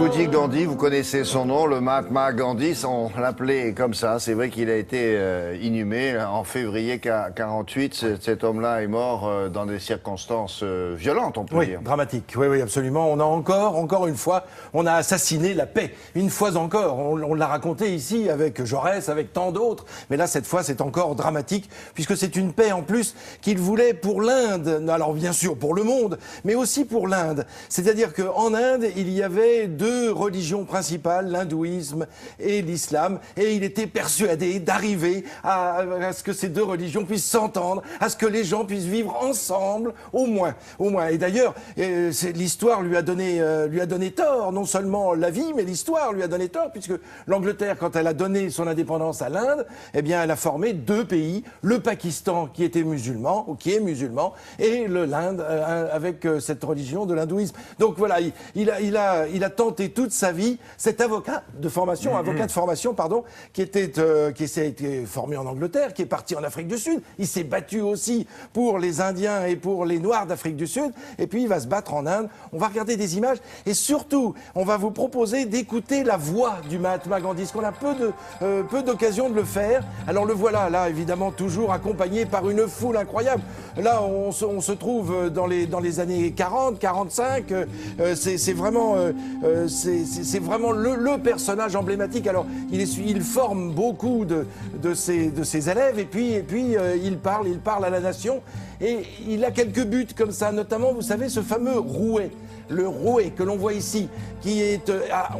vous dis Gandhi, vous connaissez son nom, le Mahatma Gandhi, on l'appelait comme ça. C'est vrai qu'il a été inhumé en février 48. Cet homme-là est mort dans des circonstances violentes, on peut dire. Oui, dramatique. Oui, oui, absolument. On a encore une fois, on a assassiné la paix. Une fois encore. On l'a raconté ici avec Jaurès, avec tant d'autres. Mais là, cette fois, c'est encore dramatique, puisque c'est une paix en plus qu'il voulait pour l'Inde. Alors, bien sûr, pour le monde, mais aussi pour l'Inde. C'est-à-dire qu'en Inde, il y avait deux religions principales, l'hindouisme et l'islam, et il était persuadé d'arriver à ce que ces deux religions puissent s'entendre, à ce que les gens puissent vivre ensemble, au moins. Et d'ailleurs, l'histoire lui a donné tort, non seulement la vie, mais l'histoire lui a donné tort, puisque l'Angleterre, quand elle a donné son indépendance à l'Inde, eh bien, elle a formé deux pays, le Pakistan qui était musulman, ou qui est musulman, et l'Inde avec cette religion de l'hindouisme. Donc voilà, il a tenté toute sa vie, cet avocat de formation, qui s'est été formé en Angleterre, qui est parti en Afrique du Sud. Il s'est battu aussi pour les Indiens et pour les Noirs d'Afrique du Sud. Et puis il va se battre en Inde. On va regarder des images et surtout, on va vous proposer d'écouter la voix du Mahatma Gandhi, parce qu'on a peu d'occasion de le faire. Alors le voilà, là évidemment toujours accompagné par une foule incroyable. Là, on se trouve dans les années 40, 45. C'est vraiment le personnage emblématique. Alors, il forme beaucoup de ses élèves et puis il parle à la nation et il a quelques buts comme ça, notamment, vous savez, ce fameux rouet. Le rouet que l'on voit ici,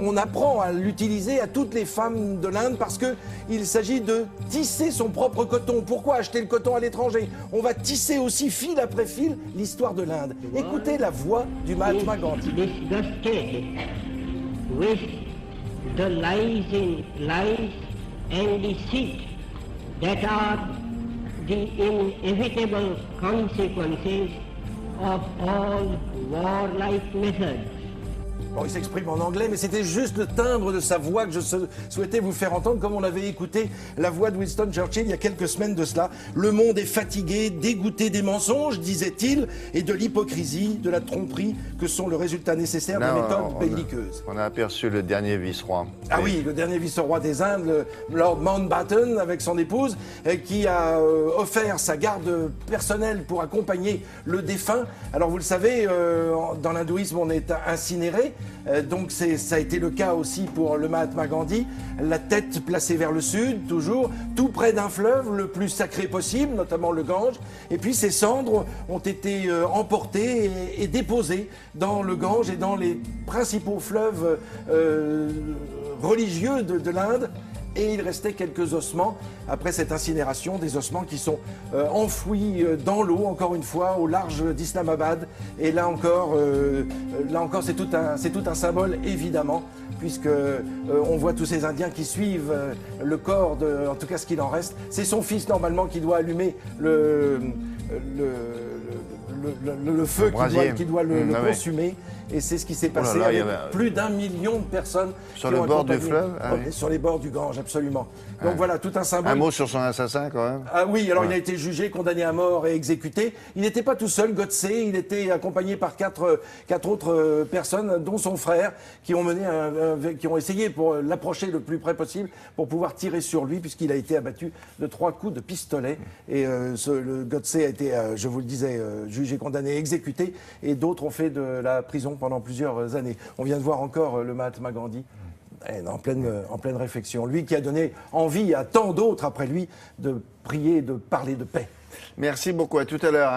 on apprend à l'utiliser à toutes les femmes de l'Inde parce qu'il s'agit de tisser son propre coton. Pourquoi acheter le coton à l'étranger? On va tisser aussi fil après fil l'histoire de l'Inde. Écoutez la voix du Mahatma Gandhi. With the lies and deceit that are the inevitable consequences of all warlike methods. Bon, il s'exprime en anglais, mais c'était juste le timbre de sa voix que je souhaitais vous faire entendre, comme on avait écouté la voix de Winston Churchill il y a quelques semaines de cela. Le monde est fatigué, dégoûté des mensonges, disait-il, et de l'hypocrisie, de la tromperie, que sont le résultat nécessaire des méthodes belliqueuses. On a aperçu le dernier vice-roi. Ah oui, le dernier vice-roi des Indes, Lord Mountbatten, avec son épouse, qui a offert sa garde personnelle pour accompagner le défunt. Alors vous le savez, dans l'hindouisme, on est incinéré. Donc ça a été le cas aussi pour le Mahatma Gandhi, la tête placée vers le sud, toujours, tout près d'un fleuve le plus sacré possible, notamment le Gange, et puis ses cendres ont été emportées et déposées dans le Gange et dans les principaux fleuves religieux de l'Inde. Et il restait quelques ossements après cette incinération, des ossements qui sont enfouis dans l'eau, encore une fois, au large d'Islamabad. Et là encore, c'est tout un symbole, évidemment, puisque on voit tous ces Indiens qui suivent le corps, en tout cas ce qu'il en reste. C'est son fils, normalement, qui doit allumer le feu qui doit le consumer. Et c'est ce qui s'est passé avec plus d'1 million de personnes. Sur le bord du fleuve sur les bords du Gange, absolument. Donc voilà, tout un symbole. Un mot sur son assassin, quand même. Ah oui, alors il a été jugé, condamné à mort et exécuté. Il n'était pas tout seul, Godse, il était accompagné par quatre autres personnes, dont son frère, qui ont essayé pour l'approcher le plus près possible pour pouvoir tirer sur lui, puisqu'il a été abattu de 3 coups de pistolet. Et le Godse a été, je vous le disais, jugé, condamné, exécuté, et d'autres ont fait de la prison pendant plusieurs années. On vient de voir encore le Mahatma Gandhi en pleine réflexion. Lui qui a donné envie à tant d'autres après lui de prier, de parler de paix. Merci beaucoup. À tout à l'heure.